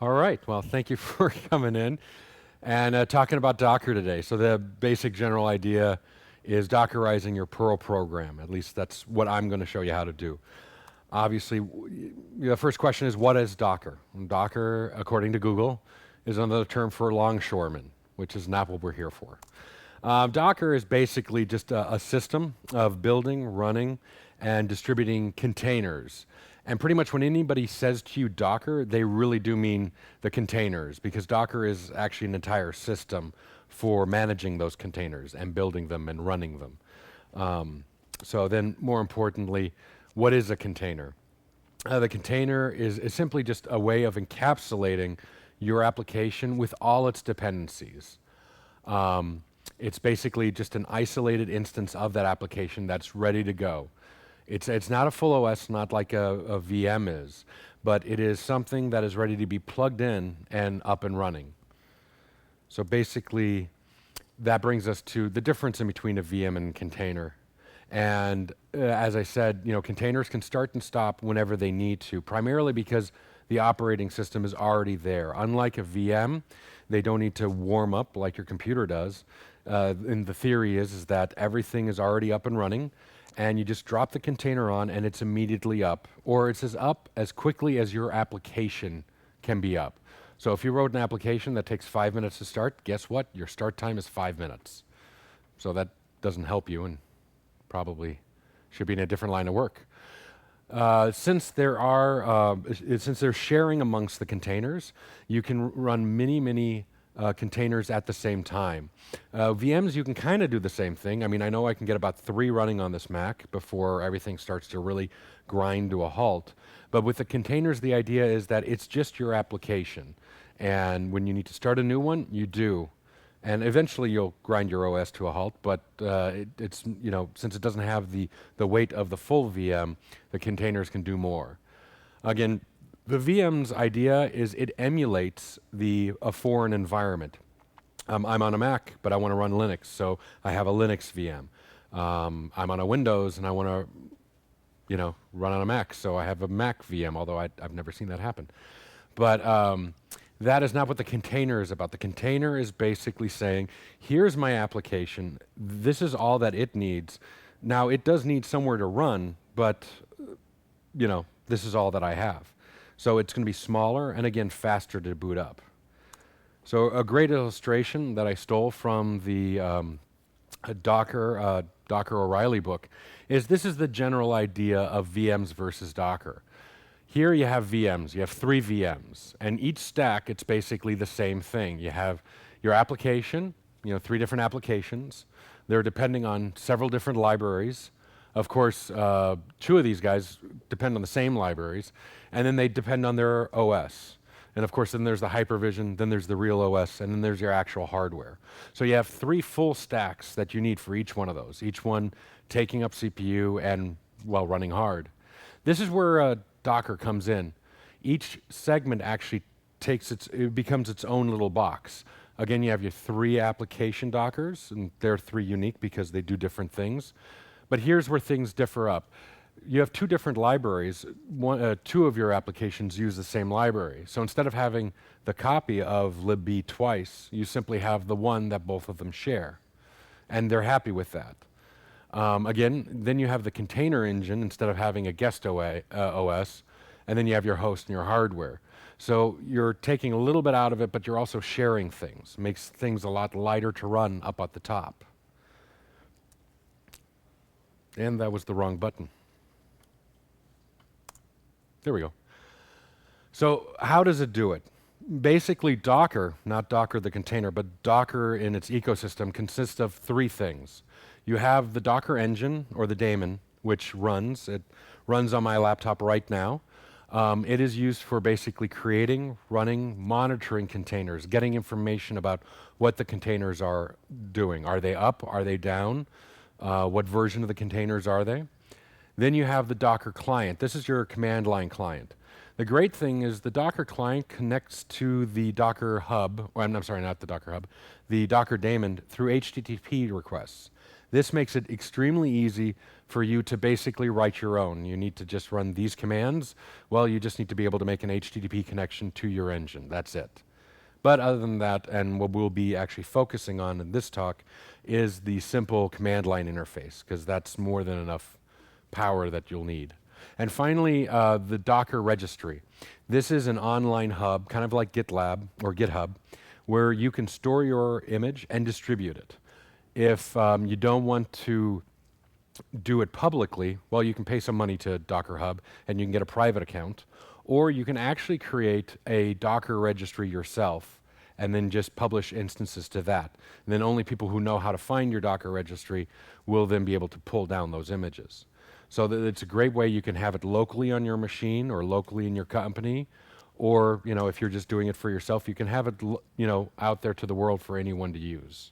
All right. Well, thank you for coming in and talking about Docker today. So the basic general idea is Dockerizing your Perl program. At least that's what I'm going to show you how to do. Obviously, the first question is, what is Docker? And Docker, according to Google, is another term for longshoreman, which is not what we're here for. Docker is basically just a system of building, running, and distributing containers. And pretty much when anybody says to you Docker, they really do mean the containers, because Docker is actually an entire system for managing those containers and building them and running them. So then, more importantly, what is a container? The container is simply just a way of encapsulating your application with all its dependencies. It's basically just an isolated instance of that application that's ready to go. It's not a full OS, not like a VM is, but it is something that is ready to be plugged in and up and running. So basically, that brings us to the difference in between a VM and container. And as I said, containers can start and stop whenever they need to, primarily because the operating system is already there. Unlike a VM, they don't need to warm up like your computer does. And the theory is that everything is already up and running, and you just drop the container on and it's immediately up, or it's up as quickly as your application can be up. So if you wrote an application that takes 5 minutes to start, guess what? Your start time is 5 minutes. So that doesn't help you and probably should be in a different line of work. Since there's sharing amongst the containers, you can run many containers at the same time. VMs, you can kind of do the same thing. I mean, I know I can get about 3 running on this Mac before everything starts to really grind to a halt. But with the containers, the idea is that it's just your application. And when you need to start a new one, you do. And eventually you'll grind your OS to a halt, but it's since it doesn't have the weight of the full VM, the containers can do more. Again, the VM's idea is it emulates a foreign environment. I'm on a Mac, but I want to run Linux, so I have a Linux VM. I'm on a Windows, and I want to run on a Mac, so I have a Mac VM, although I've never seen that happen. But that is not what the container is about. The container is basically saying, here's my application. This is all that it needs. Now, it does need somewhere to run, but, this is all that I have. So it's going to be smaller and, again, faster to boot up. So a great illustration that I stole from the Docker O'Reilly book is this is the general idea of VMs versus Docker. Here you have VMs. You have 3 VMs. And each stack, it's basically the same thing. You have your application, 3 different applications. They're depending on several different libraries. Of course, 2 of these guys depend on the same libraries. And then they depend on their OS. And of course, then there's the hypervision, then there's the real OS, and then there's your actual hardware. So you have 3 full stacks that you need for each one of those, each one taking up CPU and, running hard. This is where Docker comes in. Each segment actually it becomes its own little box. Again, you have your 3 application Dockers, and they're 3 unique because they do different things. But here's where things differ up. You have 2 different libraries. 2 of your applications use the same library. So instead of having the copy of libb twice, you simply have the one that both of them share. And they're happy with that. Again, then you have the container engine instead of having a guest OS, and then you have your host and your hardware. So you're taking a little bit out of it, but you're also sharing things. Makes things a lot lighter to run up at the top. And that was the wrong button. There we go. So how does it do it? Basically, Docker, not Docker the container, but Docker in its ecosystem consists of 3 things. You have the Docker engine, or the daemon, which runs. It runs on my laptop right now. It is used for basically creating, running, monitoring containers, getting information about what the containers are doing. Are they up? Are they down? What version of the containers are they? Then you have the Docker client. This is your command line client. The great thing is the Docker client connects to the Docker hub, I'm sorry, not the Docker hub, the Docker daemon through HTTP requests. This makes it extremely easy for you to basically write your own. You need to just run these commands. Well, you just need to be able to make an HTTP connection to your engine. That's it. But other than that, and what we'll be actually focusing on in this talk, is the simple command line interface, because that's more than enough power that you'll need. And finally, the Docker registry. This is an online hub, kind of like GitLab or GitHub, where you can store your image and distribute it. If you don't want to do it publicly, well, you can pay some money to Docker Hub and you can get a private account, or you can actually create a Docker registry yourself and then just publish instances to that. And then only people who know how to find your Docker registry will then be able to pull down those images. So it's a great way you can have it locally on your machine or locally in your company, or if you're just doing it for yourself, you can have it out there to the world for anyone to use.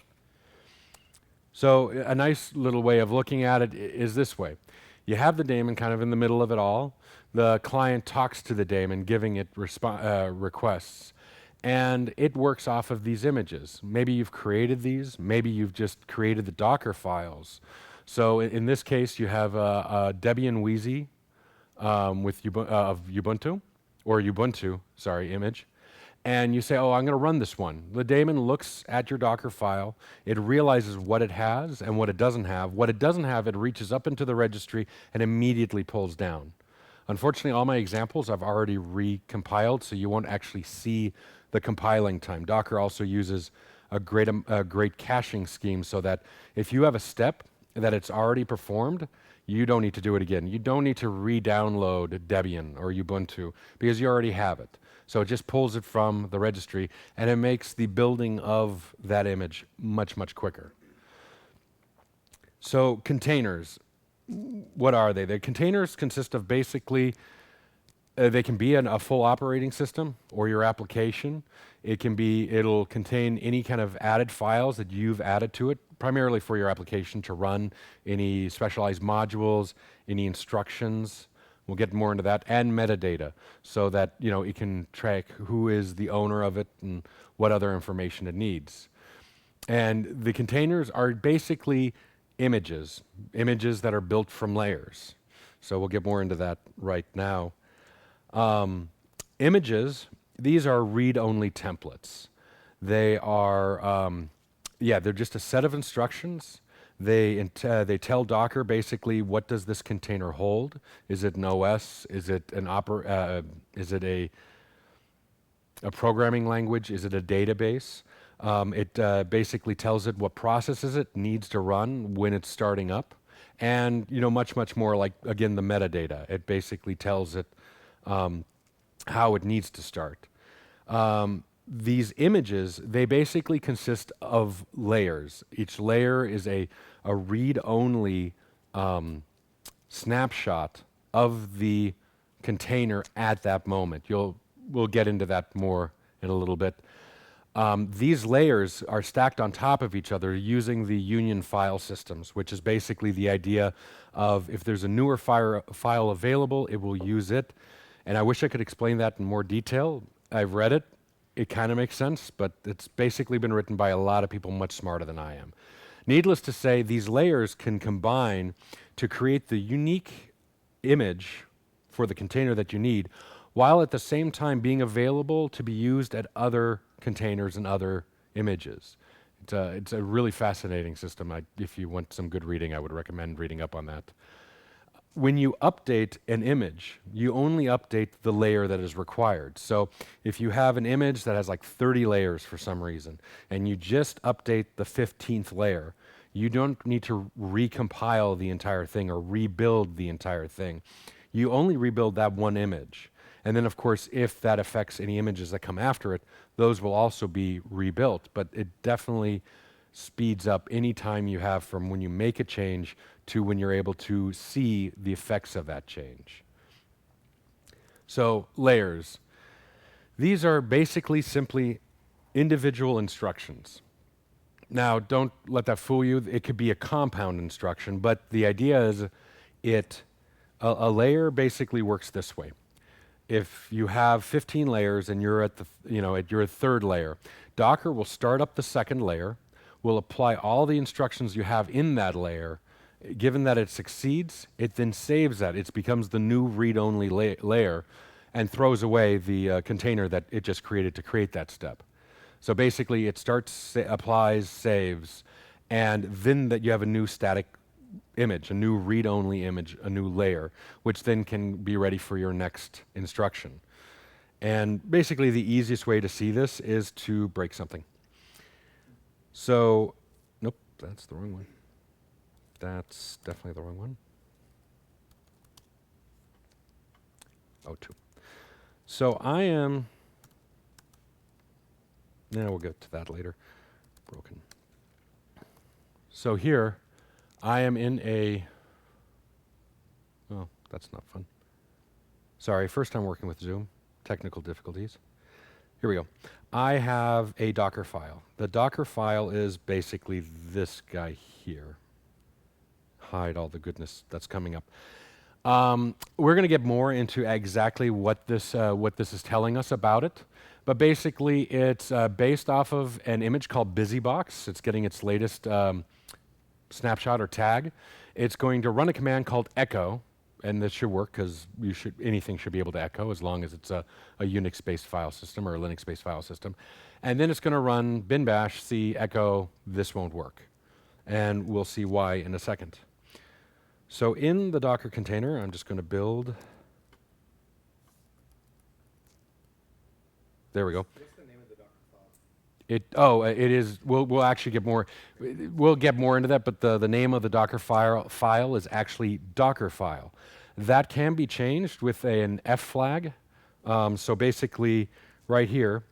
So a nice little way of looking at it is this way. You have the daemon kind of in the middle of it all. The client talks to the daemon, giving it requests. And it works off of these images. Maybe you've created these. Maybe you've just created the Docker files. So in this case, you have a Debian Wheezy with Ubuntu, or Ubuntu, sorry, image. And you say, oh, I'm going to run this one. The daemon looks at your Docker file. It realizes what it has and what it doesn't have. What it doesn't have, it reaches up into the registry and immediately pulls down. Unfortunately, all my examples I've already recompiled, so you won't actually see the compiling time. Docker also uses a great caching scheme so that if you have a step that it's already performed, you don't need to do it again. You don't need to re-download Debian or Ubuntu because you already have it. So it just pulls it from the registry, and it makes the building of that image much, much quicker. So containers, what are they? The containers consist of basically, they can be a full operating system or your application. It'll contain any kind of added files that you've added to it, primarily for your application to run any specialized modules, any instructions. We'll get more into that, and metadata, so that it can track who is the owner of it and what other information it needs. And the containers are basically images that are built from layers. So we'll get more into that right now. Images, these are read-only templates. They are, they're just a set of instructions. They tell Docker basically, what does this container hold? Is it an OS? Is it is it a programming language? Is it a database? It basically tells it what processes it needs to run when it's starting up, and much more like, again, the metadata. It basically tells it how it needs to start. These images, they basically consist of layers. Each layer is a read-only snapshot of the container at that moment. We'll get into that more in a little bit. These layers are stacked on top of each other using the union file systems, which is basically the idea of if there's a newer file available, it will use it. And I wish I could explain that in more detail. I've read it. It kind of makes sense, but it's basically been written by a lot of people much smarter than I am. Needless to say, these layers can combine to create the unique image for the container that you need, while at the same time being available to be used at other containers and other images. It's a really fascinating system. If you want some good reading, I would recommend reading up on that. When you update an image, you only update the layer that is required. So if you have an image that has like 30 layers for some reason, and you just update the 15th layer, you don't need to recompile the entire thing or rebuild the entire thing. You only rebuild that one image. And then, of course, if that affects any images that come after it, those will also be rebuilt. But it definitely speeds up any time you have from when you make a change to when you're able to see the effects of that change. So layers. These are basically simply individual instructions. Now, don't let that fool you. It could be a compound instruction, but the idea is a layer basically works this way. If you have 15 layers and you're at your third layer, Docker will start up the second layer. will apply all the instructions you have in that layer. Given that it succeeds, it then saves that. It becomes the new read-only layer and throws away the container that it just created to create that step. So basically, it starts, applies, saves, and then that you have a new static image, a new read-only image, a new layer, which then can be ready for your next instruction. And basically, the easiest way to see this is to break something. So, nope, that's the wrong one. That's definitely the wrong one. Oh, 2. So I am, we'll get to that later. Broken. So here, I am in a, oh, that's not fun. Sorry, first time working with Zoom, technical difficulties. Here we go. I have a Docker file. The Docker file is basically this guy here. Hide all the goodness that's coming up. We're going to get more into exactly what this is telling us about it. But basically, it's based off of an image called BusyBox. It's getting its latest snapshot or tag. It's going to run a command called echo, and this should work because anything should be able to echo as long as it's a Unix-based file system or a Linux-based file system. And then it's going to run bin bash c echo. This won't work, and we'll see why in a second. So in the Docker container, I'm just going to build. There we go. What's the name of the Dockerfile? It is. We'll actually get more. We'll get more into that. But the name of the Dockerfile is actually Dockerfile. That can be changed with an F flag. So basically, right here,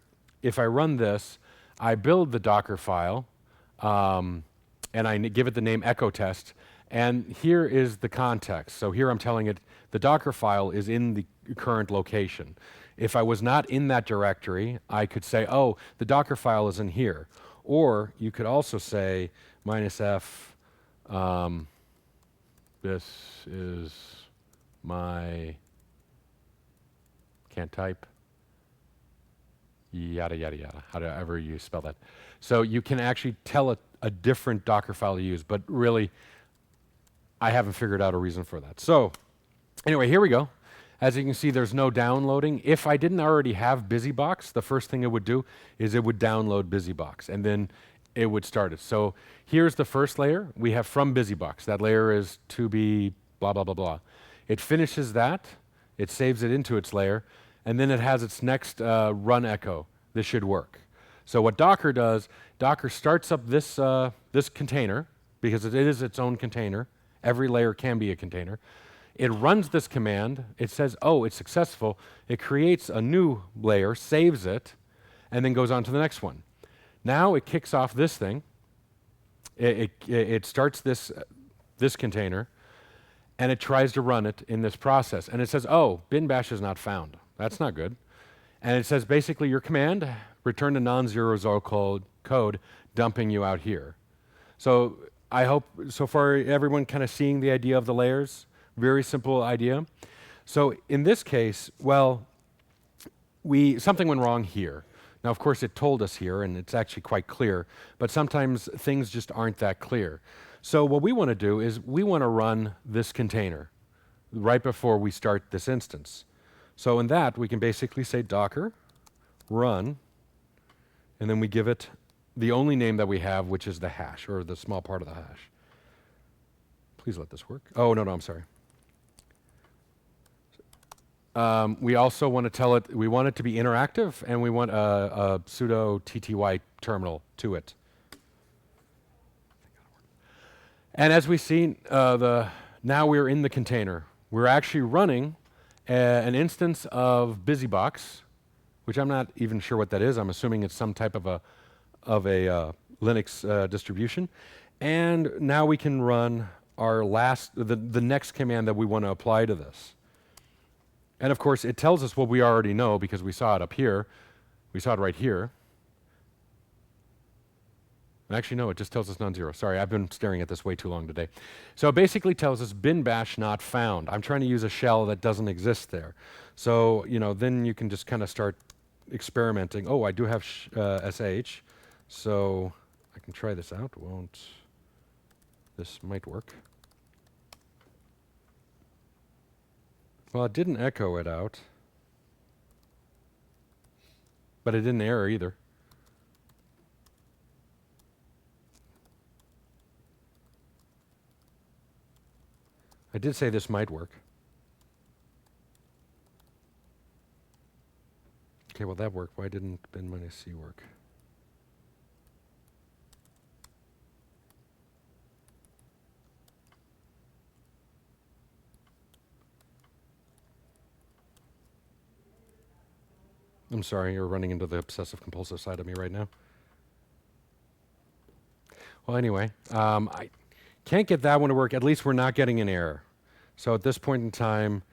if I run this, I build the Dockerfile, and I give it the name echo test. And here is the context. So here I'm telling it the Dockerfile is in the current location. If I was not in that directory, I could say, oh, the Dockerfile is in here. Or you could also say -f, this is my, can't type, yada, yada, yada, however you spell that. So you can actually tell it a different Dockerfile to use, but really, I haven't figured out a reason for that. So anyway, here we go. As you can see, there's no downloading. If I didn't already have BusyBox, the first thing it would do is it would download BusyBox, and then it would start it. So here's the first layer. We have from BusyBox. That layer is to be blah, blah, blah, blah. It finishes that. It saves it into its layer, and then it has its next run echo. This should work. So what Docker does, Docker starts up this, this container, because it is its own container. Every layer can be a container. It runs this command. It says, oh, it's successful. It creates a new layer, saves it, and then goes on to the next one. Now it kicks off this thing. It starts this container, and it tries to run it in this process. And it says, oh, bin bash is not found. That's not good. And it says, basically, your command, return to non-zero code, dumping you out here. So I hope so far everyone kind of seeing the idea of the layers. Very simple idea. So in this case, well, something went wrong here. Now, of course, it told us here, and it's actually quite clear, but sometimes things just aren't that clear. So what we want to do is we want to run this container right before we start this instance. So in that, we can basically say Docker run, and then we give it the only name that we have, which is the hash, or the small part of the hash. Please let this work. Oh, no, I'm sorry. We also want to tell it, we want it to be interactive, and we want a sudo tty terminal to it. And as we've seen, now we're in the container. We're actually running an instance of BusyBox, which I'm not even sure what that is. I'm assuming it's some type of a Linux distribution. And now we can run our the next command that we want to apply to this. And of course, it tells us what we already know because we saw it up here. We saw it right here. Actually, no, it just tells us non-zero. Sorry, I've been staring at this way too long today. So it basically tells us bin bash not found. I'm trying to use a shell that doesn't exist there. So, then you can just kind of start experimenting. Oh, I do have sh. So I can try this out. Won't. This might work. Well, it didn't echo it out. But it didn't error either. I did say this might work. Okay, well that worked. Why didn't bin-c work? I'm sorry, you're running into the obsessive-compulsive side of me right now. Well, anyway, I can't get that one to work. At least we're not getting an error. So at this point in time,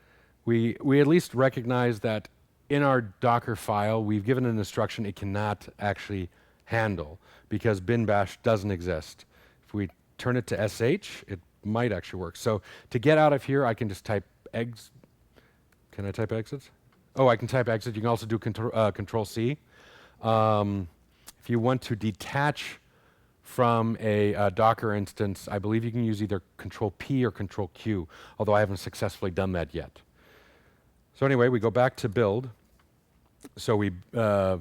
we at least recognize that in our Docker file, we've given an instruction it cannot actually handle because bin bash doesn't exist. If we turn it to sh, it might actually work. So to get out of here, I can just type ex. Can I type exit? Oh, I can type exit. You can also do control C. If you want to detach from a Docker instance, I believe you can use either control P or control Q, although I haven't successfully done that yet. So anyway, we go back to build. So we, sorry,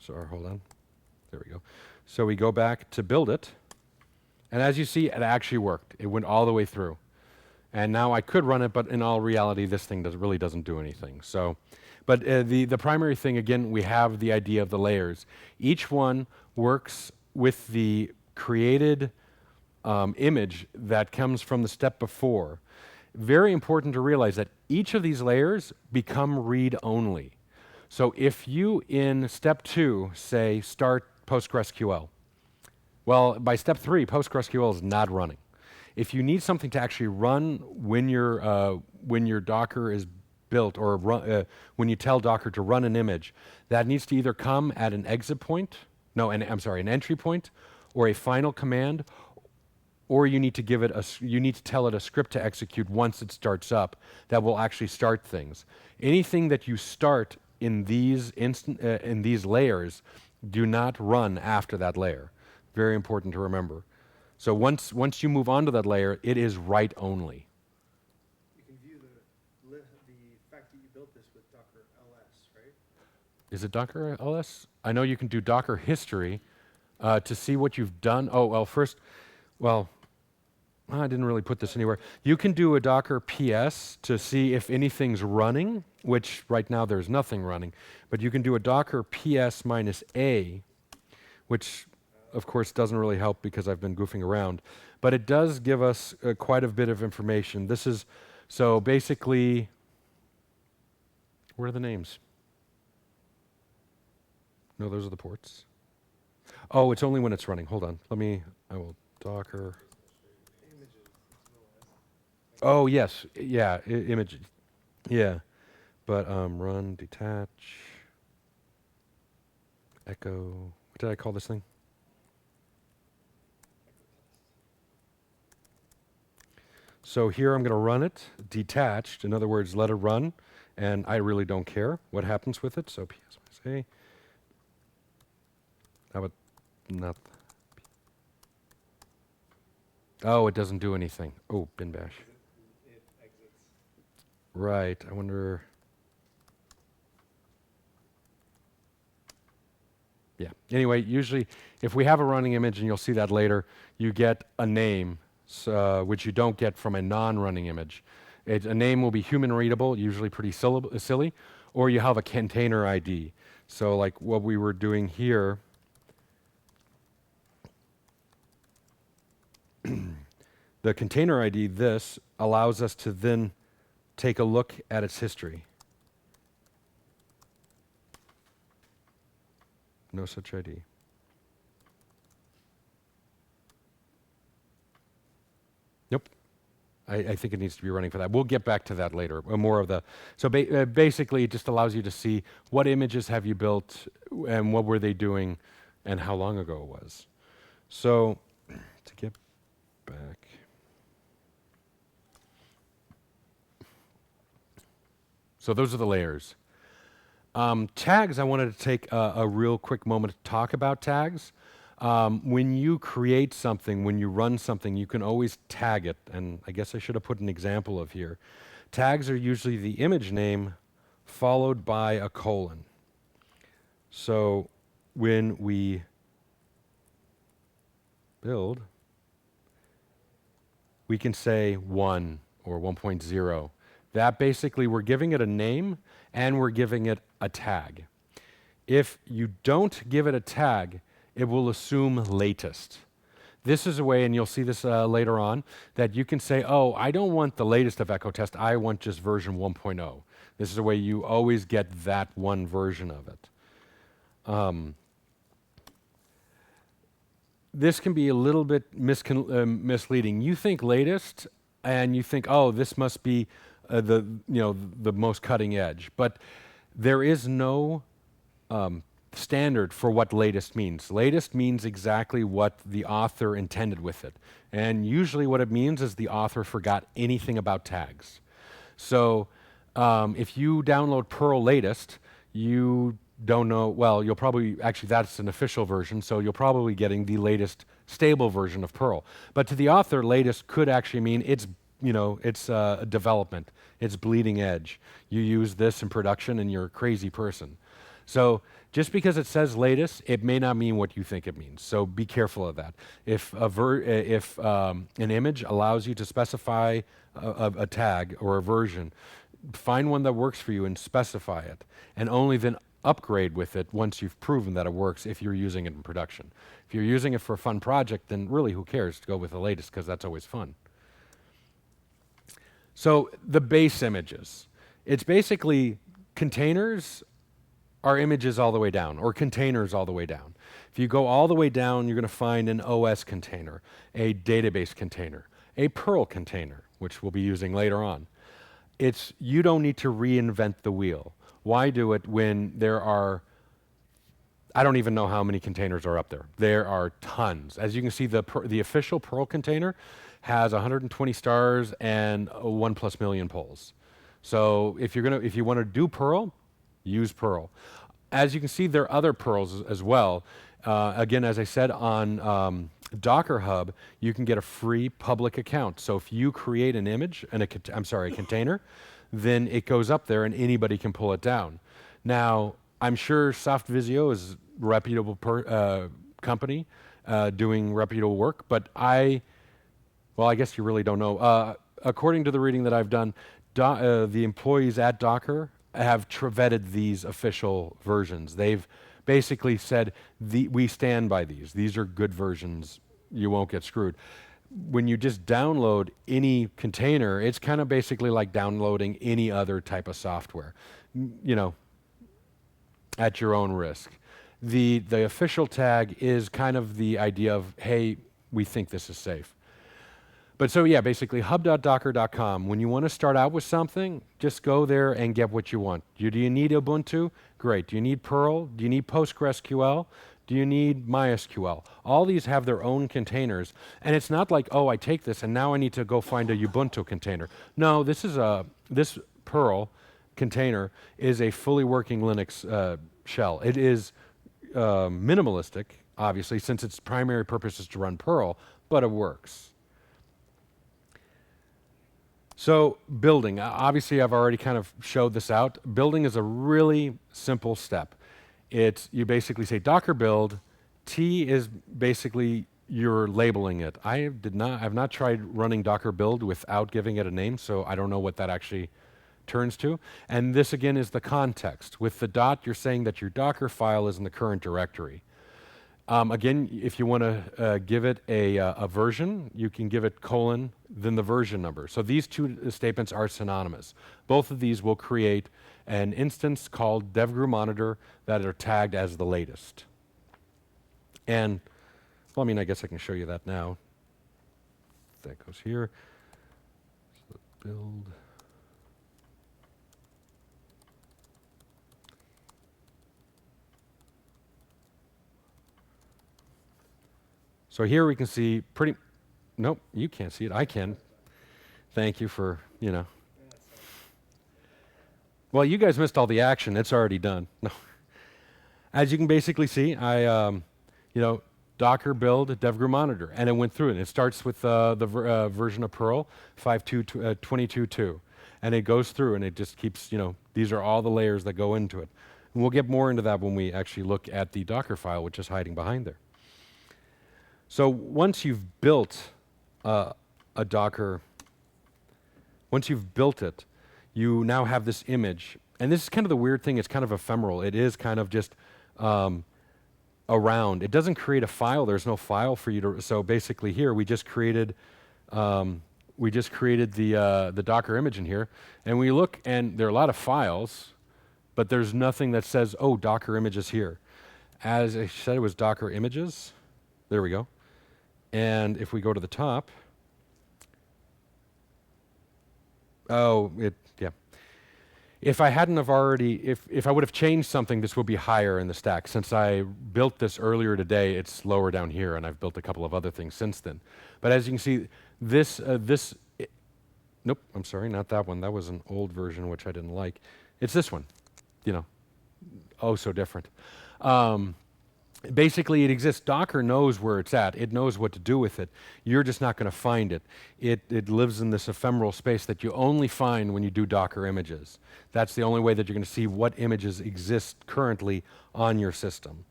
hold on. There we go. So we go back to build it. And as you see, it actually worked. It went all the way through. And now I could run it, but in all reality, this thing really doesn't do anything. So, but the primary thing, again, we have the idea of the layers. Each one works with the created image that comes from the step before. Very important to realize that each of these layers become read-only. So if you, in step 2, say start PostgreSQL, well, by step 3, PostgreSQL is not running. If you need something to actually run when your Docker is built, or when you tell Docker to run an image, that needs to either come at an exit point, an entry point, or a final command, or you need to give it you need to tell it a script to execute once it starts up that will actually start things. Anything that you start in these layers do not run after that layer. Very important to remember. So once you move on to that layer, it is write only. You can view the fact that you built this with Docker-ls, right? Is it Docker-ls? I know you can do Docker history to see what you've done. Oh, well, first, I didn't really put this anywhere. You can do a Docker PS to see if anything's running, which right now there's nothing running. But you can do a Docker PS -a, which of course doesn't really help because I've been goofing around. But it does give us quite a bit of information. This is, so basically, where are the names? No, those are the ports. Oh, it's only when it's running. Hold on. I will Docker. Oh, yes. Yeah, images. Yeah. But run, detach, echo. What did I call this thing? So here I'm going to run it detached. In other words, let it run. And I really don't care what happens with it. So PS-a. That would not. Oh, it doesn't do anything. Oh, bin bash. It exits. Right. I wonder. Yeah. Anyway, usually if we have a running image, and you'll see that later, you get a name, which you don't get from a non-running image. A name will be human readable, usually pretty silly, or you have a container ID. So like what we were doing here, the container ID, this, allows us to then take a look at its history. No such ID. Nope. I think it needs to be running for that. We'll get back to that later. More of the. So basically, it just allows you to see what images have you built and what were they doing and how long ago it was. So to get back. So those are the layers. Tags, I wanted to take a real quick moment to talk about tags. When you create something, when you run something, you can always tag it. And I guess I should have put an example of here. Tags are usually the image name followed by a colon. So when we build, we can say 1 or 1.0. That basically, we're giving it a name and we're giving it a tag. If you don't give it a tag, it will assume latest. This is a way, and you'll see this later on, that you can say, oh, I don't want the latest of Echo Test, I want just version 1.0. This is a way you always get that one version of it. This can be a little bit misleading. You think latest, and you think, oh, this must be the most cutting edge. But there is no standard for what latest means. Latest means exactly what the author intended with it. And usually what it means is the author forgot anything about tags. So if you download Perl latest, you don't know, well, you'll probably, actually that's an official version, so you'll probably getting the latest stable version of Perl. But to the author, latest could actually mean it's, it's development, it's bleeding edge. You use this in production and you're a crazy person. So just because it says latest, it may not mean what you think it means. So be careful of that. If an image allows you to specify a tag or a version, find one that works for you and specify it, and only then upgrade with it once you've proven that it works if you're using it in production. If you're using it for a fun project, then really who cares to go with the latest, because that's always fun. So the base images. It's basically containers are images all the way down, or containers all the way down. If you go all the way down, you're going to find an OS container, a database container, a Perl container, which we'll be using later on. You don't need to reinvent the wheel. Why do it when there are, I don't even know how many containers are up there. There are tons. As you can see, the official Perl container has 120 stars and 1+ million polls. So if you want to do Perl, use Perl. As you can see, there are other Perls as well. Again, as I said, on Docker Hub, you can get a free public account. So if you create an image, a container, then it goes up there and anybody can pull it down. Now, I'm sure SoftVisio is a reputable company doing reputable work, but I guess you really don't know. According to the reading that I've done, the employees at Docker have vetted these official versions. They've basically said, we stand by these. These are good versions. You won't get screwed. When you just download any container, it's kind of basically like downloading any other type of software, at your own risk. The official tag is kind of the idea of, hey, we think this is safe. But so yeah, basically hub.docker.com. When you want to start out with something, just go there and get what you want. Do you need Ubuntu? Great. Do you need Perl? Do you need PostgreSQL? Do you need MySQL? All these have their own containers. And it's not like, oh, I take this and now I need to go find a Ubuntu container. No, this Perl container is a fully working Linux shell. It is minimalistic, obviously, since its primary purpose is to run Perl, but it works. So building, obviously I've already kind of showed this out. Building is a really simple step. You basically say Docker build. T is basically you're labeling it. I've not tried running Docker build without giving it a name, so I don't know what that actually turns to. And this again is the context. With the dot, you're saying that your Docker file is in the current directory. Again, if you want to give it a version, you can give it : then the version number. So these two statements are synonymous. Both of these will create an instance called devgru-monitor that are tagged as the latest. And, well, I guess I can show you that now. That goes here. So build. So here we can see nope, you can't see it, I can. Thank you for, Well, you guys missed all the action. It's already done. No. As you can basically see, you know, Docker build dev monitor, and it went through it. It starts with the version of Perl 5.22.2, and it goes through, and it just keeps, you know, these are all the layers that go into it. And we'll get more into that when we actually look at the Dockerfile, which is hiding behind there. So once you've built a Docker, once you've built it, you now have this image. And this is kind of the weird thing. It's kind of ephemeral. It is kind of just around. It doesn't create a file. There's no file for you to. So basically, here we just created the Docker image in here, and we look, and there are a lot of files, but there's nothing that says, "Oh, Docker image is here." As I said, it was Docker images. There we go. And if we go to the top, oh, yeah. If I hadn't have already, if I would have changed something, this would be higher in the stack. Since I built this earlier today, it's lower down here, and I've built a couple of other things since then. But as you can see, nope, I'm sorry, not that one. That was an old version, which I didn't like. It's this one, you know, oh, so different. Basically, it exists. Docker knows where it's at. It knows what to do with it. You're just not going to find it. It lives in this ephemeral space that you only find when you do Docker images. That's the only way that you're going to see what images exist currently on your system.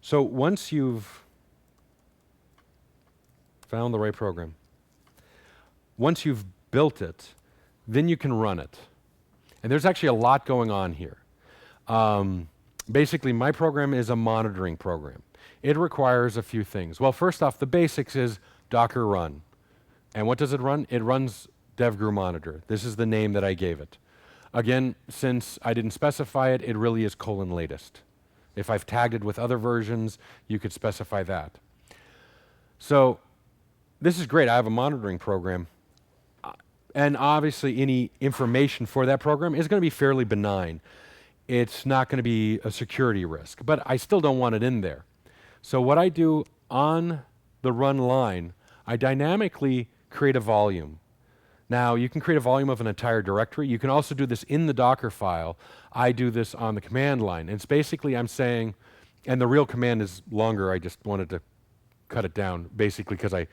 So once you've found the right program, once you've built it, then you can run it. And there's actually a lot going on here. Basically, my program is a monitoring program. It requires a few things. Well, first off, the basics is Docker run. And what does it run? It runs dev-gru monitor. This is the name that I gave it. Again, since I didn't specify it, it really is :latest. If I've tagged it with other versions, you could specify that. So this is great. I have a monitoring program. And obviously, any information for that program is going to be fairly benign. It's not going to be a security risk, but I still don't want it in there. So what I do on the run line, I dynamically create a volume. Now, you can create a volume of an entire directory. You can also do this in the Dockerfile. I do this on the command line. It's basically, I'm saying, and the real command is longer. I just wanted to cut it down, basically, because I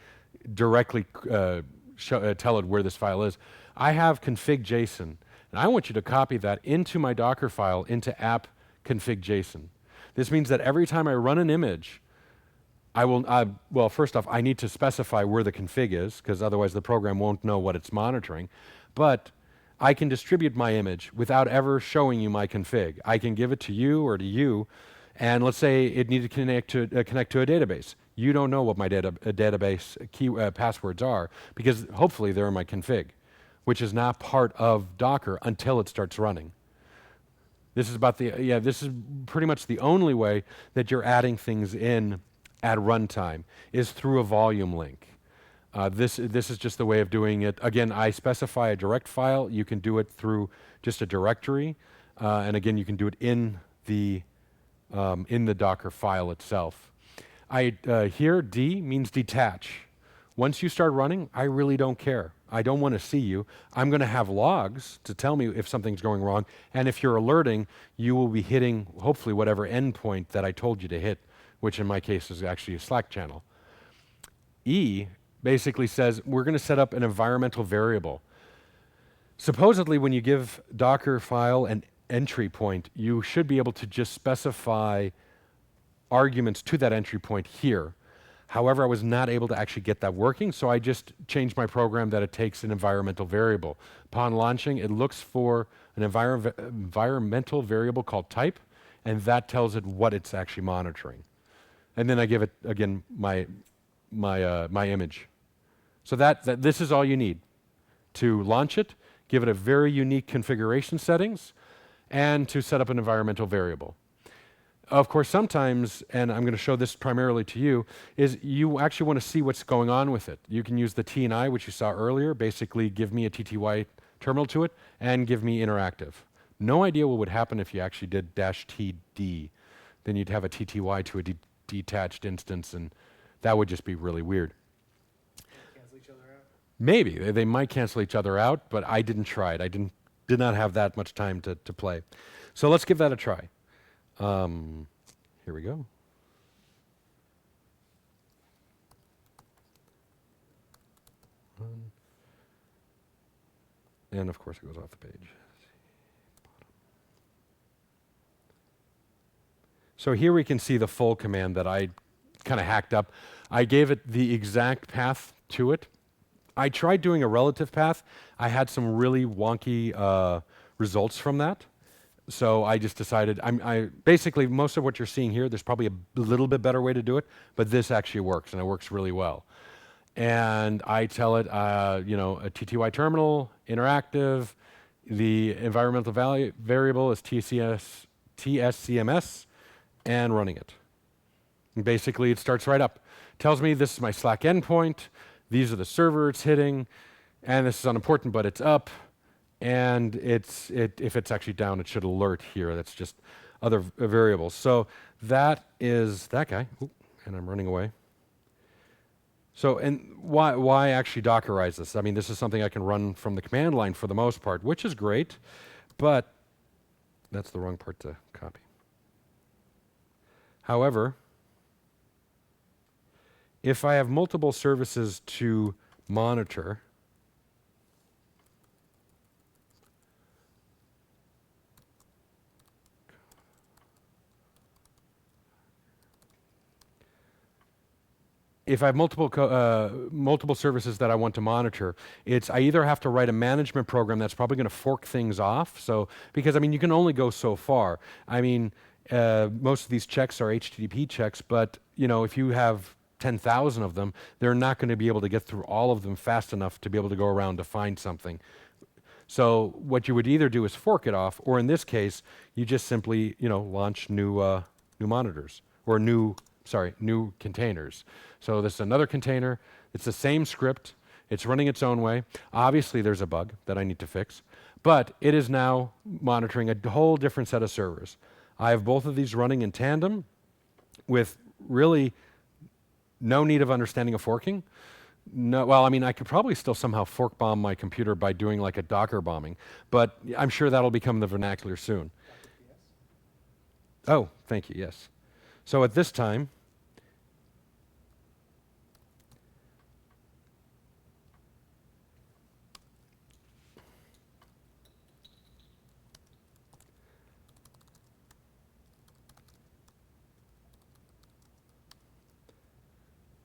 directly tell it where this file is. I have config.json. And I want you to copy that into my Dockerfile, into app config.json. This means that every time I run an image, well, first off, I need to specify where the config is, because otherwise the program won't know what it's monitoring. But I can distribute my image without ever showing you my config. I can give it to you or to you, and let's say it needs to connect to a database. You don't know what my database key passwords are, because hopefully they're in my config, which is not part of Docker until it starts running. This is this is pretty much the only way that you're adding things in at runtime is through a volume link. This is just the way of doing it. Again, I specify a direct file. You can do it through just a directory, and again, you can do it in the Docker file itself. Here, D means detach. Once you start running, I really don't care. I don't want to see you. I'm going to have logs to tell me if something's going wrong. And if you're alerting, you will be hitting, hopefully, whatever endpoint that I told you to hit, which in my case is actually a Slack channel. E basically says we're going to set up an environmental variable. Supposedly, when you give Dockerfile an entry point, you should be able to just specify arguments to that entry point here. However, I was not able to actually get that working, so I just changed my program that it takes an environmental variable. Upon launching, it looks for an environmental variable called type, and that tells it what it's actually monitoring. And then I give it, again, my image. So this is all you need to launch it, give it a very unique configuration settings, and to set up an environmental variable. Of course, sometimes, and I'm going to show this primarily to you, is you actually want to see what's going on with it. You can use the T&I, which you saw earlier, basically give me a TTY terminal to it, and give me interactive. No idea what would happen if you actually did -td. Then you'd have a TTY to a detached instance, and that would just be really weird. Cancel each other out? Maybe. They might cancel each other out, but I didn't try it. I didn't did not have that much time to play. So let's give that a try. Here we go. And of course it goes off the page. So here we can see the full command that I kind of hacked up. I gave it the exact path to it. I tried doing a relative path. I had some really wonky results from that. So I just decided, basically most of what you're seeing here, there's probably a little bit better way to do it, but this actually works, and it works really well. And I tell it, a TTY terminal, interactive, the environmental variable is TSCMS, and running it. And basically, it starts right up. Tells me this is my Slack endpoint, these are the server it's hitting, and this is unimportant, but it's up. And if it's actually down, it should alert here. That's just other variables. So that is that guy. Ooh, and I'm running away. So, and why actually Docker-ize this? I mean, this is something I can run from the command line for the most part, which is great, but that's the wrong part to copy. However, if I have multiple services to monitor, if I have multiple services that I want to monitor, I either have to write a management program that's probably going to fork things off. So, because I mean, you can only go so far. I mean, most of these checks are HTTP checks, but if you have 10,000 of them, they're not going to be able to get through all of them fast enough to be able to go around to find something. So what you would either do is fork it off, or in this case, you just simply launch new monitors or new containers. So this is another container. It's the same script. It's running its own way. Obviously, there's a bug that I need to fix, but it is now monitoring a whole different set of servers. I have both of these running in tandem with really no need of understanding of forking. No, well, I mean, I could probably still somehow fork bomb my computer by doing like a Docker bombing, but I'm sure that'll become the vernacular soon. Oh, thank you, yes. So at this time,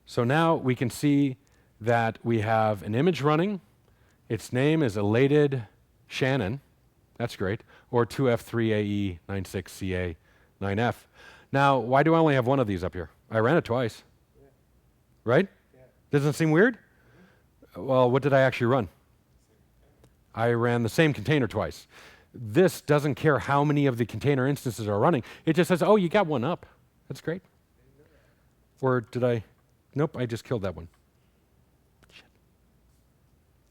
so now we can see that we have an image running. Its name is elated Shannon. That's great. Or 2F3AE96CA9F. Now, why do I only have one of these up here? I ran it twice. Yeah. Right? Yeah. Doesn't it seem weird? Mm-hmm. Well, what did I actually run? I ran the same container twice. This doesn't care how many of the container instances are running. It just says, oh, you got one up. That's great. Or did I? Nope, I just killed that one. Shit.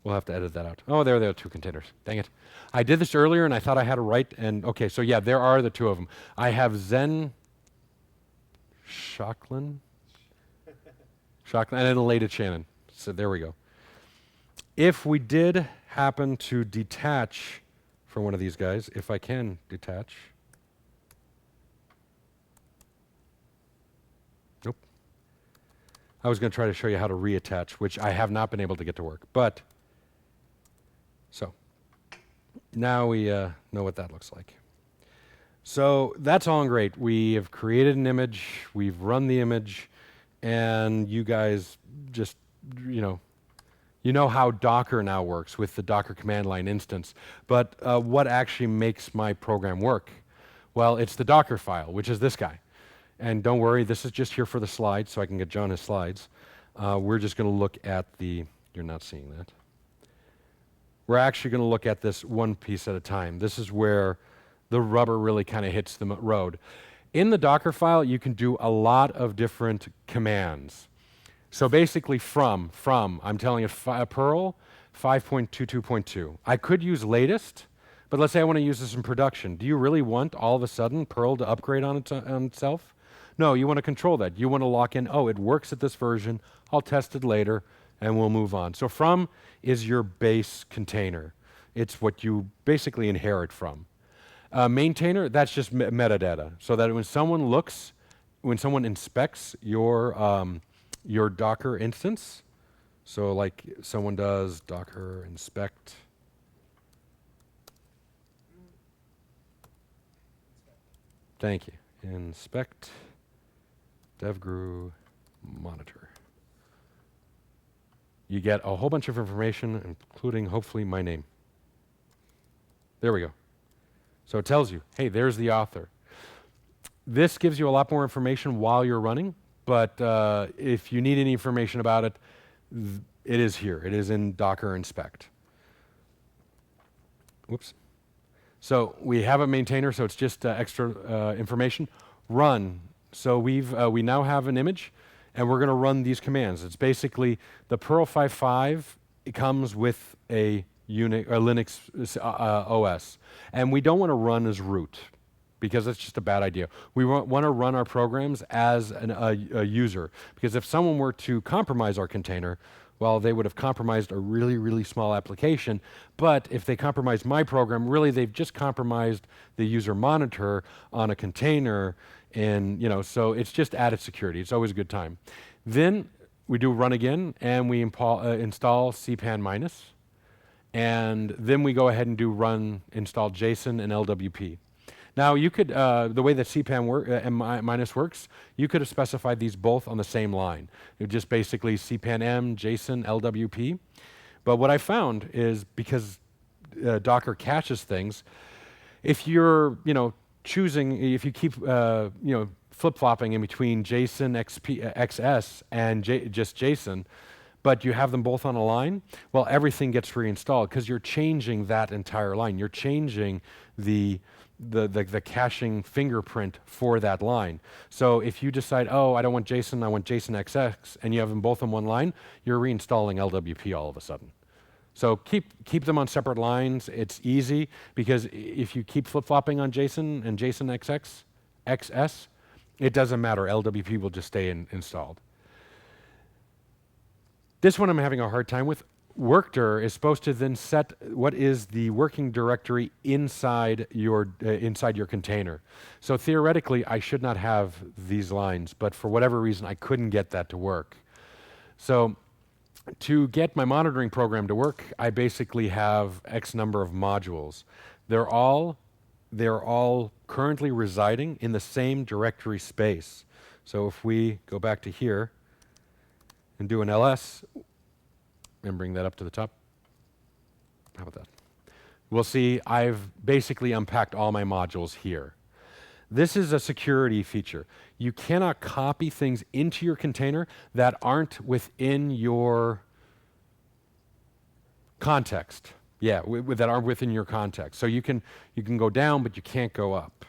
We'll have to edit that out. Oh, there are two containers. Dang it. I did this earlier, and I thought I had it right. And okay, so yeah, there are the two of them. I have Zen Shocklin, and then elated Shannon. So there we go. If we did happen to detach from one of these guys, if I can detach. Nope. I was going to try to show you how to reattach, which I have not been able to get to work. But, so, now we know what that looks like. So that's all great. We have created an image, we've run the image, and you guys just, you know how Docker now works with the Docker command line instance. But what actually makes my program work? Well, it's the Dockerfile, which is this guy. And don't worry, this is just here for the slides, so I can get John his slides. We're just going to look at you're not seeing that. We're actually going to look at this one piece at a time. This is where the rubber really kind of hits the road. In the Dockerfile, you can do a lot of different commands. So basically from I'm telling it Perl 5.22.2. I could use latest, but let's say I want to use this in production. Do you really want all of a sudden Perl to upgrade on itself? No, you want to control that. You want to lock in, oh, it works at this version, I'll test it later, and we'll move on. So from is your base container. It's what you basically inherit from. Maintainer, that's just metadata, so that when someone inspects your Docker instance, so like someone does Docker inspect, thank you, inspect devgru monitor. You get a whole bunch of information, including hopefully my name. There we go. So it tells you, hey, there's the author. This gives you a lot more information while you're running, but if you need any information about it, it is here. It is in Docker inspect. Whoops. So we have a maintainer, so it's just extra information. Run. So we now have an image, and we're going to run these commands. It's basically the Perl 5.5. It comes with a Linux OS, and we don't want to run as root because that's just a bad idea. We want to run our programs as a user, because if someone were to compromise our container, well, they would have compromised a really, really small application. But if they compromise my program, really they've just compromised the user monitor on a container, and so it's just added security. It's always a good time. Then we do run again, and we install cpan minus. And then we go ahead and do run install JSON and LWP. Now you could, the way that cpan minus works, you could have specified these both on the same line. It would just basically cpan m, JSON, LWP. But what I found is, because Docker caches things, if you're, choosing, if you keep, flip-flopping in between JSON XS and just JSON, but you have them both on a line, well, everything gets reinstalled because you're changing that entire line. You're changing the caching fingerprint for that line. So if you decide, oh, I don't want JSON, I want JSON XX, and you have them both on one line, you're reinstalling LWP all of a sudden. So keep them on separate lines. It's easy, because if you keep flip-flopping on JSON and JSON XS, it doesn't matter. LWP will just stay installed. This one I'm having a hard time with. Workdir is supposed to then set what is the working directory inside your container. So theoretically, I should not have these lines, but for whatever reason, I couldn't get that to work. So to get my monitoring program to work, I basically have X number of modules. They're all currently residing in the same directory space. So if we go back to here and do an ls, and bring that up to the top. How about that? We'll see I've basically unpacked all my modules here. This is a security feature. You cannot copy things into your container that aren't within your context. Yeah, that aren't within your context. So you can go down, but you can't go up.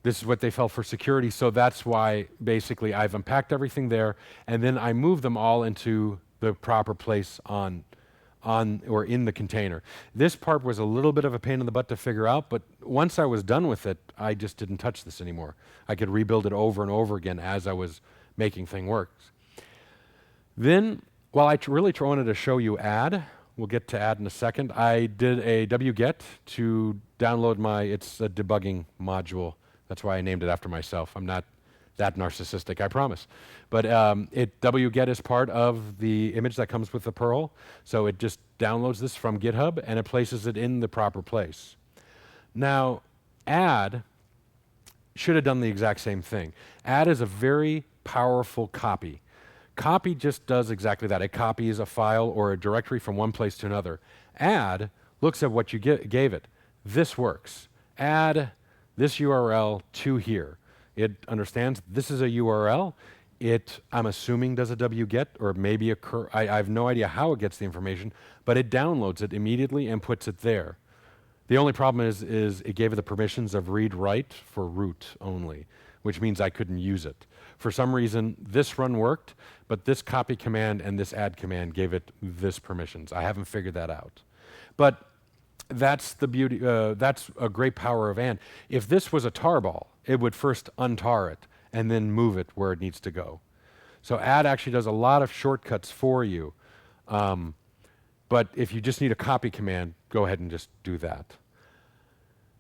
This is what they felt for security, so that's why basically I've unpacked everything there, and then I move them all into the proper place on or in the container. This part was a little bit of a pain in the butt to figure out, but once I was done with it, I just didn't touch this anymore. I could rebuild it over and over again as I was making things work. Then, while I really wanted to show you add, we'll get to add in a second, I did a wget to download it's a debugging module. That's why I named it after myself. I'm not that narcissistic, I promise. But wget is part of the image that comes with the Perl. So it just downloads this from GitHub, and it places it in the proper place. Now, add should have done the exact same thing. Add is a very powerful copy. Copy just does exactly that. It copies a file or a directory from one place to another. Add looks at what you gave it. This works. Add this URL to here. It understands this is a URL. I'm assuming, does a wget, or maybe I have no idea how it gets the information, but it downloads it immediately and puts it there. The only problem is it gave it the permissions of read write for root only, which means I couldn't use it. For some reason, this run worked, but this copy command and this add command gave it this permissions. I haven't figured that out. But that's the beauty, that's a great power of and. If this was a tarball, it would first untar it and then move it where it needs to go. So add actually does a lot of shortcuts for you. But if you just need a copy command, go ahead and just do that.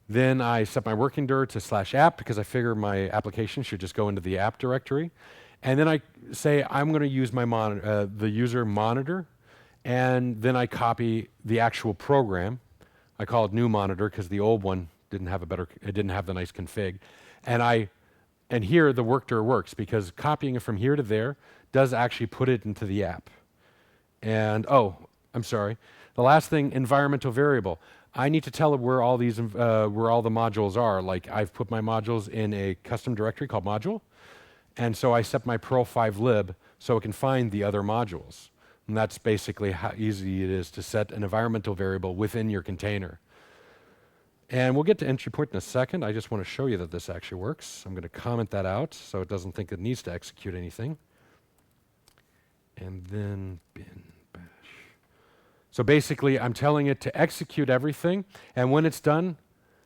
Then I set my working dir to /app because I figure my application should just go into the app directory. And then I say I'm going to use my the user monitor, and then I copy the actual program. I call it new monitor because the old one didn't have it didn't have the nice config. And here the work dir works because copying it from here to there does actually put it into the app. And oh, I'm sorry. The last thing, environmental variable. I need to tell it where all these where all the modules are. Like I've put my modules in a custom directory called module, and so I set my Perl 5 lib so it can find the other modules. And that's basically how easy it is to set an environmental variable within your container. And we'll get to entry point in a second. I just want to show you that this actually works. I'm going to comment that out so it doesn't think it needs to execute anything. And then bin bash. So basically, I'm telling it to execute everything, and when it's done,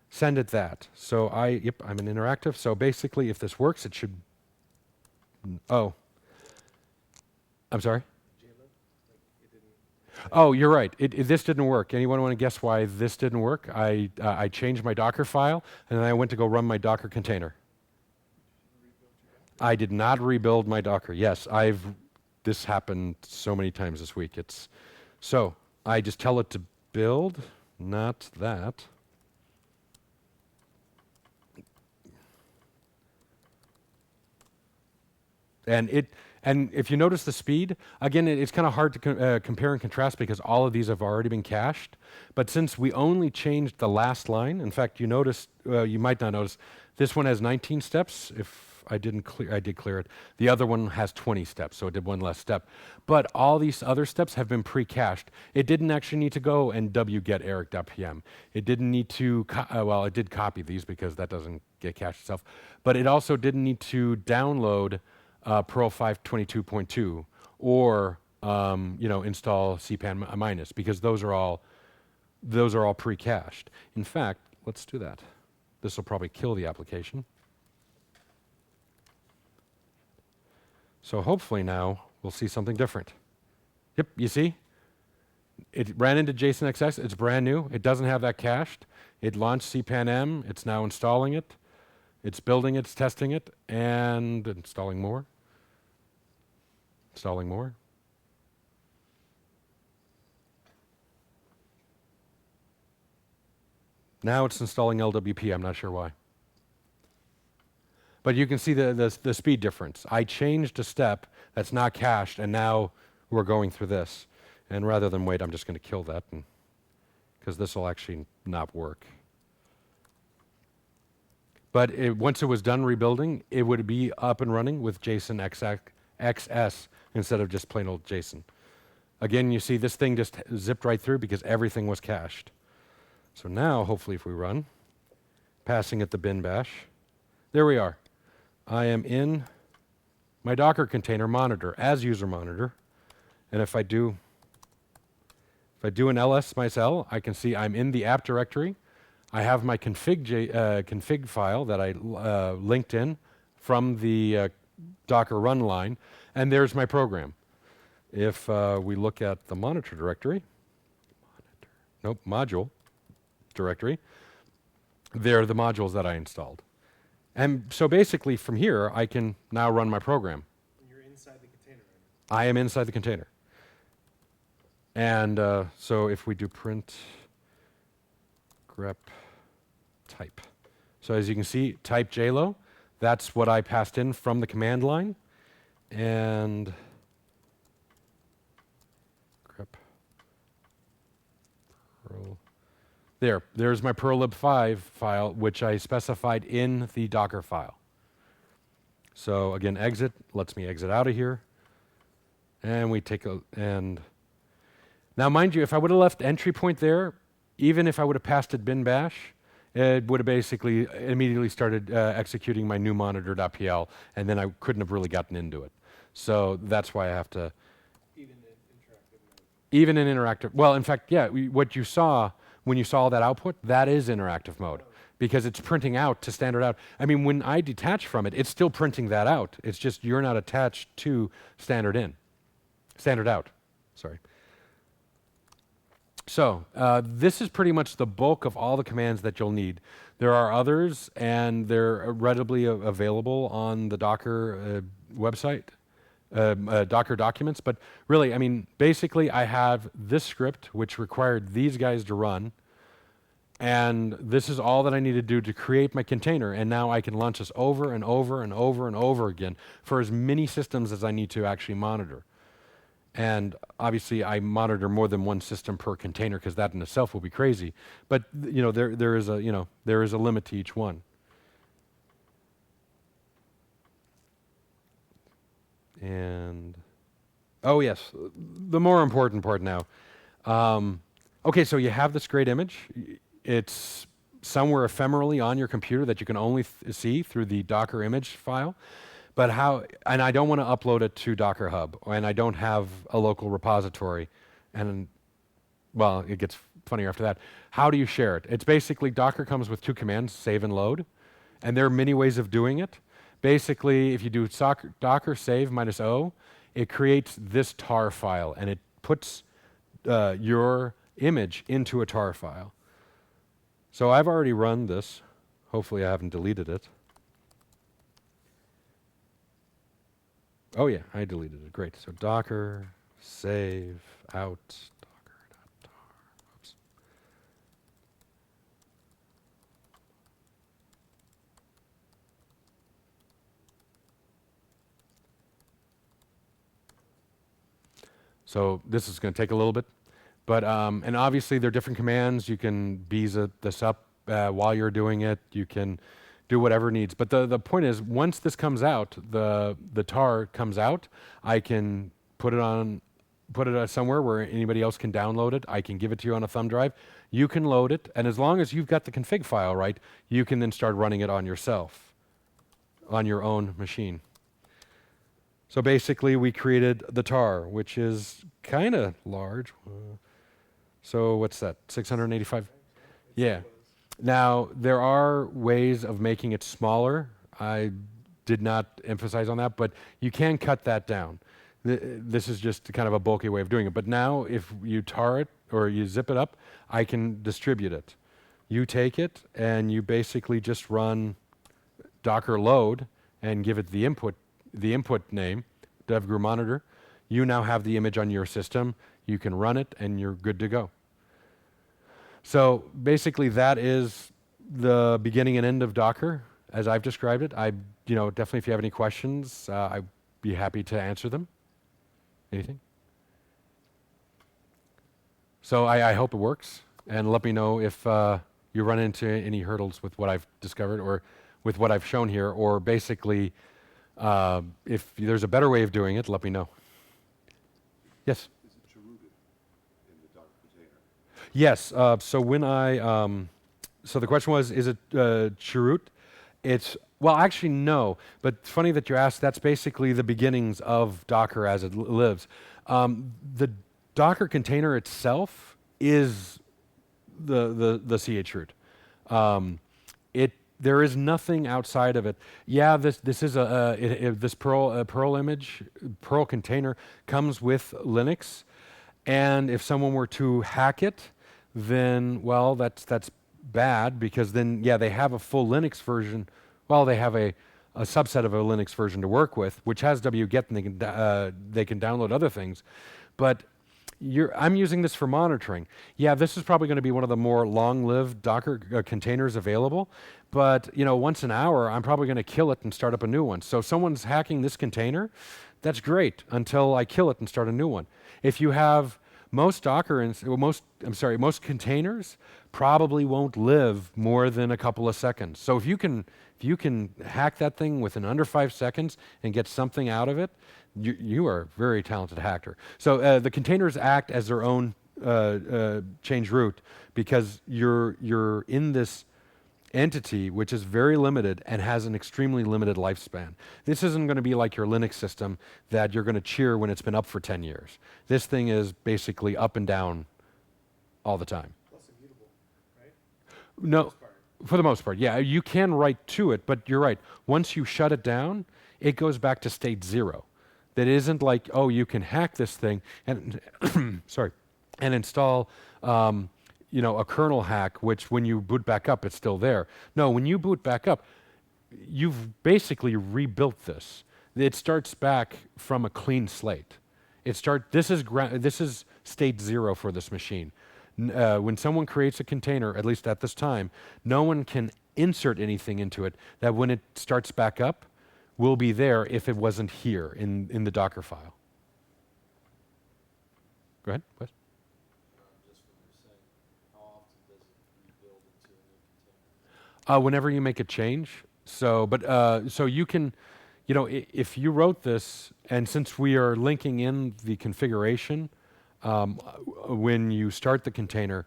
send it that. So I'm in interactive. So basically, if this works, it should. Oh, I'm sorry. Oh, you're right. This didn't work. Anyone want to guess why this didn't work? I changed my Dockerfile, and then I went to go run my Docker container. I did not rebuild my Docker. Yes, this happened so many times this week. So I just tell it to build, not that. And if you notice the speed, again, it's kind of hard to compare and contrast because all of these have already been cached. But since we only changed the last line, in fact, you might not notice, this one has 19 steps. If I did clear it. The other one has 20 steps, so it did one less step. But all these other steps have been pre-cached. It didn't actually need to go and wget eric.pm. It didn't need to, well, it did copy these because that doesn't get cached itself. But it also didn't need to download Perl 5.22.2 or install cpan minus because those are all pre-cached. In fact, let's do that. This will probably kill the application. So hopefully now we'll see something different. Yep, you see? It ran into JSON-XS. It's brand new. It doesn't have that cached. It launched cpan-m. It's now installing it. It's building it. It's testing it. And installing more. Installing more. Now it's installing LWP. I'm not sure why. But you can see the speed difference. I changed a step that's not cached, and now we're going through this. And rather than wait, I'm just going to kill that because this will actually not work. But once it was done rebuilding, it would be up and running with JSON XS instead of just plain old JSON. Again, you see this thing just zipped right through because everything was cached. So now, hopefully, if we run, passing it the bin bash, there we are. I am in my Docker container monitor as user monitor, and if I do an ls myself, I can see I'm in the app directory. I have my config file that I linked in from the Docker run line, and there's my program. If we look at the monitor directory, module directory, there are the modules that I installed. And so basically from here, I can now run my program. And you're inside the container right now. I am inside the container. And so if we do print grep type. So as you can see, type JLO, that's what I passed in from the command line. And grep Perl. There's my perllib5 file, which I specified in the Docker file. So again, exit lets me exit out of here. And we now mind you, if I would have left entry point there, even if I would have passed it bin bash, it would have basically immediately started executing my new monitor.pl, and then I couldn't have really gotten into it. So that's why I have to. Even in interactive mode. Even in interactive. Well, in fact, yeah, what you saw when you saw that output, that is interactive mode because it's printing out to standard out. I mean, when I detach from it, it's still printing that out. It's just you're not attached to standard out. Sorry. So this is pretty much the bulk of all the commands that you'll need. There are others, and they're readily available on the Docker website, Docker documents. But really, I mean, basically, I have this script, which required these guys to run, and this is all that I need to do to create my container. And now I can launch this over and over and over and over again for as many systems as I need to actually monitor. And obviously, I monitor more than one system per container because that in itself will be crazy. But you know, there is a limit to each one. And oh yes, the more important part now. Okay, so you have this great image. It's somewhere ephemerally on your computer that you can only see through the Docker image file. But how, and I don't want to upload it to Docker Hub, and I don't have a local repository, and well, it gets funnier after that. How do you share it? It's basically Docker comes with two commands, save and load, and there are many ways of doing it. Basically, if you do docker save -o, it creates this tar file, and it puts your image into a tar file. So I've already run this. Hopefully I haven't deleted it. Oh yeah, I deleted it. Great. So docker save out docker.tar. Oops. So this is going to take a little bit, but and obviously there are different commands. You can beeze this up while you're doing it. You can do whatever needs. But the point is, once this comes out, the tar comes out, I can put it somewhere where anybody else can download it. I can give it to you on a thumb drive. You can load it, and as long as you've got the config file right, you can then start running it on yourself, on your own machine. So basically, we created the tar, which is kind of large. So what's that, 685? Yeah. Now, there are ways of making it smaller. I did not emphasize on that, but you can cut that down. This is just kind of a bulky way of doing it. But now, if you tar it or you zip it up, I can distribute it. You take it, and you basically just run docker load and give it the input name, devgru monitor. You now have the image on your system. You can run it, and you're good to go. So basically, that is the beginning and end of Docker, as I've described it. Definitely, if you have any questions, I'd be happy to answer them. Anything? So I hope it works, and let me know if you run into any hurdles with what I've discovered or with what I've shown here, or basically, if there's a better way of doing it, let me know. Yes? Yes. So when so the question was, is it chroot? Well, actually, no. But it's funny that you asked. That's basically the beginnings of Docker as it lives. The Docker container itself is the chroot. There is nothing outside of it. Yeah, this is this Perl image, Perl container comes with Linux, and if someone were to hack it, then, well, that's bad, because then, yeah, they have a full Linux version. Well, they have a subset of a Linux version to work with, which has wget, and they can download other things. But I'm using this for monitoring. Yeah, this is probably going to be one of the more long-lived Docker containers available. But once an hour, I'm probably going to kill it and start up a new one. So if someone's hacking this container, that's great until I kill it and start a new one. If you have most most containers probably won't live more than a couple of seconds. So if you can hack that thing within under 5 seconds and get something out of it, you are a very talented hacker. So the containers act as their own change root, because you're in this entity which is very limited and has an extremely limited lifespan. This isn't going to be like your Linux system that you're going to cheer when it's been up for 10 years. This thing is basically up and down all the time. Plus immutable, right? No, for the most part, yeah. You can write to it, but you're right. Once you shut it down, it goes back to state 0. That isn't like, oh, you can hack this thing and sorry, and install a kernel hack, which when you boot back up, it's still there. No, when you boot back up, you've basically rebuilt this. It starts back from a clean slate. This is state 0 for this machine. When someone creates a container, at least at this time, no one can insert anything into it that when it starts back up will be there if it wasn't here in the Docker file. Go ahead, Wes. Just when you're saying, how often does it rebuild into a new container? Whenever you make a change. So you can, if you wrote this, and since we are linking in the configuration when you start the container,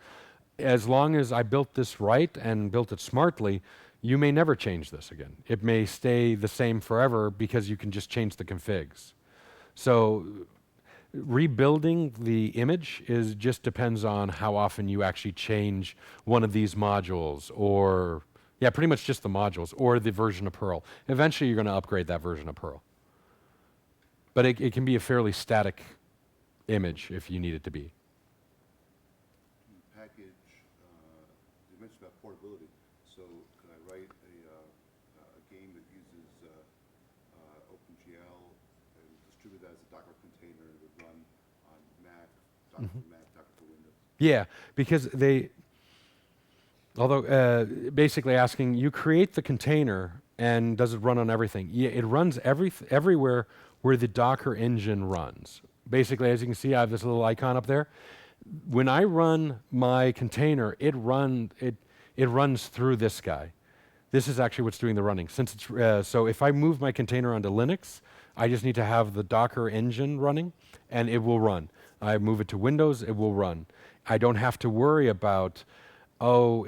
as long as I built this right and built it smartly, you may never change this again. It may stay the same forever because you can just change the configs. So rebuilding the image just depends on how often you actually change one of these modules, or pretty much just the modules or the version of Perl. Eventually you're going to upgrade that version of Perl. But it can be a fairly static image if you need it to be. Package, you mentioned about portability. So could I write a game that uses OpenGL and distribute that as a Docker container and it would run on Mac, Docker for Mac, Docker for Windows? Yeah, because basically asking, you create the container and does it run on everything? Yeah, it runs everywhere where the Docker engine runs. Basically, as you can see, I have this little icon up there. When I run my container, it runs through this guy. This is actually what's doing the running. Since it's so if I move my container onto Linux, I just need to have the Docker engine running, and it will run. I move it to Windows, it will run. I don't have to worry about, you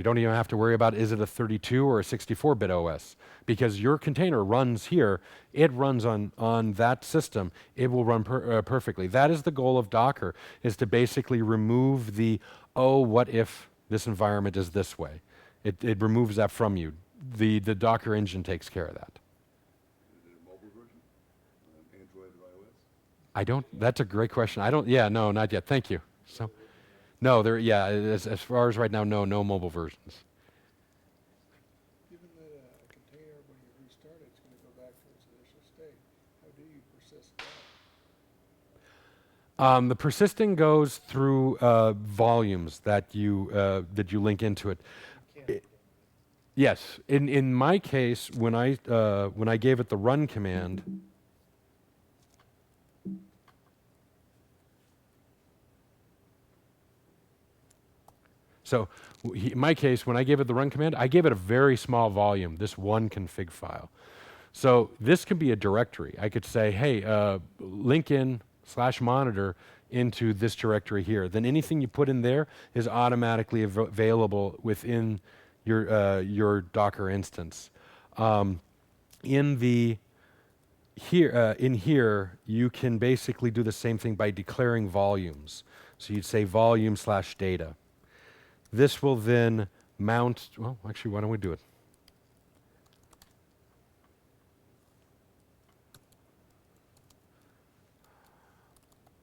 don't even have to worry about, is it a 32 or a 64-bit OS? Because your container runs here, it runs on that system, it will run perfectly. That is the goal of Docker, is to basically remove what if this environment is this way? It removes that from you. The Docker engine takes care of that. Is it a mobile version? Android or iOS? That's a great question. No, not yet. Thank you. So, no, as far as right now, no mobile versions. Given that a container, when you restart it, it's going to go back to its initial state, how do you persist that? The persisting goes through volumes that you link into it. Yes, in my case, when I gave it the run command, so in my case, when I gave it the run command, I gave it a very small volume, this one config file. So this can be a directory. I could say, hey, link in /monitor into this directory here. Then anything you put in there is automatically available within your Docker instance. In here, you can basically do the same thing by declaring volumes. So you'd say volume/data. This will then mount. Well, actually, why don't we do it?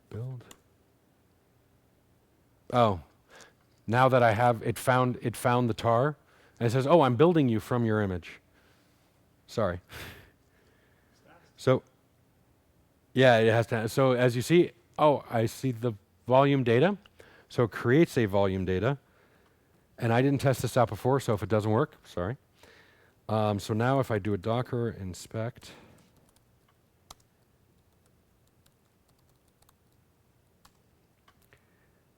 Build. Oh, now that I have it found the tar, and it says, "Oh, I'm building you from your image." Sorry. So, yeah, it has to. So as you see, I see the volume data. So it creates a volume data, and I didn't test this out before. So if it doesn't work, sorry. So now if I do a Docker inspect.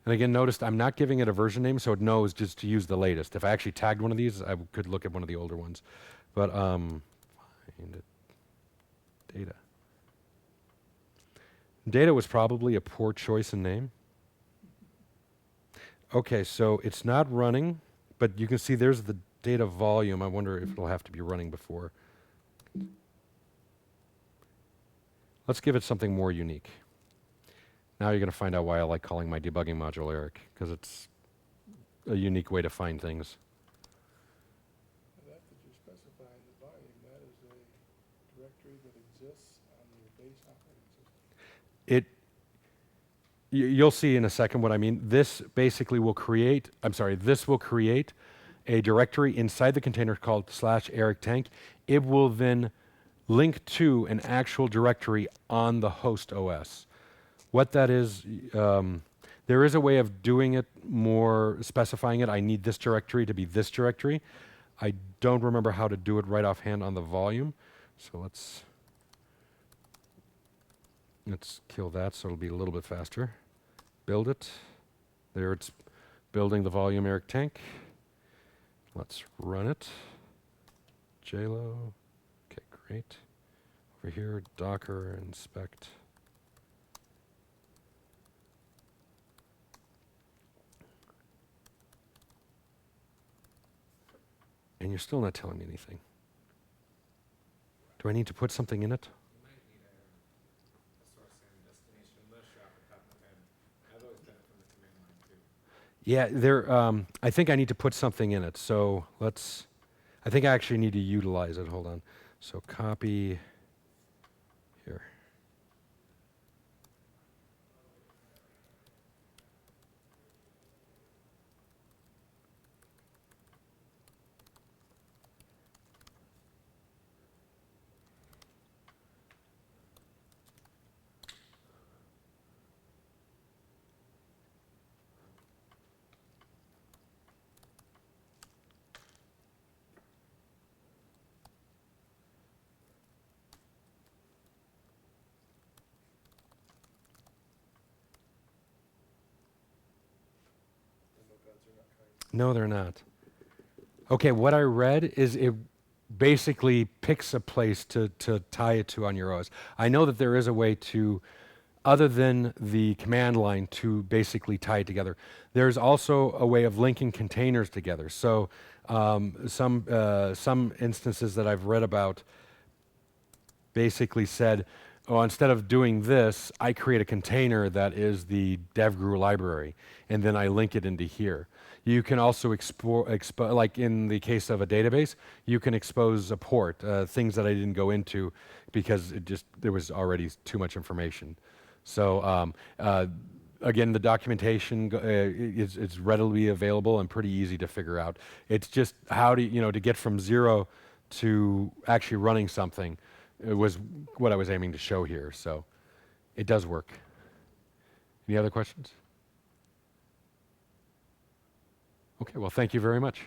And again, notice I'm not giving it a version name, so it knows just to use the latest. If I actually tagged one of these, I could look at one of the older ones. But find it. Data. Data was probably a poor choice in name. Okay, so it's not running, but you can see there's the data volume. I wonder if it'll have to be running before. Let's give it something more unique. Now you're going to find out why I like calling my debugging module Erik, because it's a unique way to find things. That you specify in the volume, that is a directory that exists on your base operating system. You'll see in a second what I mean. This basically will create, this will create a directory inside the container called /Erik Tank. It will then link to an actual directory on the host OS. What that is, there is a way of doing it more, specifying it. I need this directory to be this directory. I don't remember how to do it right offhand on the volume. So let's kill that so it'll be a little bit faster. Build it. There it's building the volume Erik Tank. Let's run it. JLo. Okay, great. Over here, Docker inspect. And you're still not telling me anything. Do I need to put something in it? You might need a source and destination list off the top of my head. I've always done it from the command line too. Yeah, I think I need to put something in it. So I think I actually need to utilize it. Hold on. So copy here. The notepads are not kind. No, they're not. Okay, what I read is it basically picks a place to tie it to on your OS. I know that there is a way to, other than the command line, to basically tie it together. There's also a way of linking containers together. So some instances that I've read about basically said, oh, instead of doing this, I create a container that is the devgru library, and then I link it into here. You can also like in the case of a database, you can expose a port, things that I didn't go into because there was already too much information. So again, the documentation is readily available and pretty easy to figure out. It's just how to get from zero to actually running something. It was what I was aiming to show here, so it does work. Any other questions? Okay, well, thank you very much.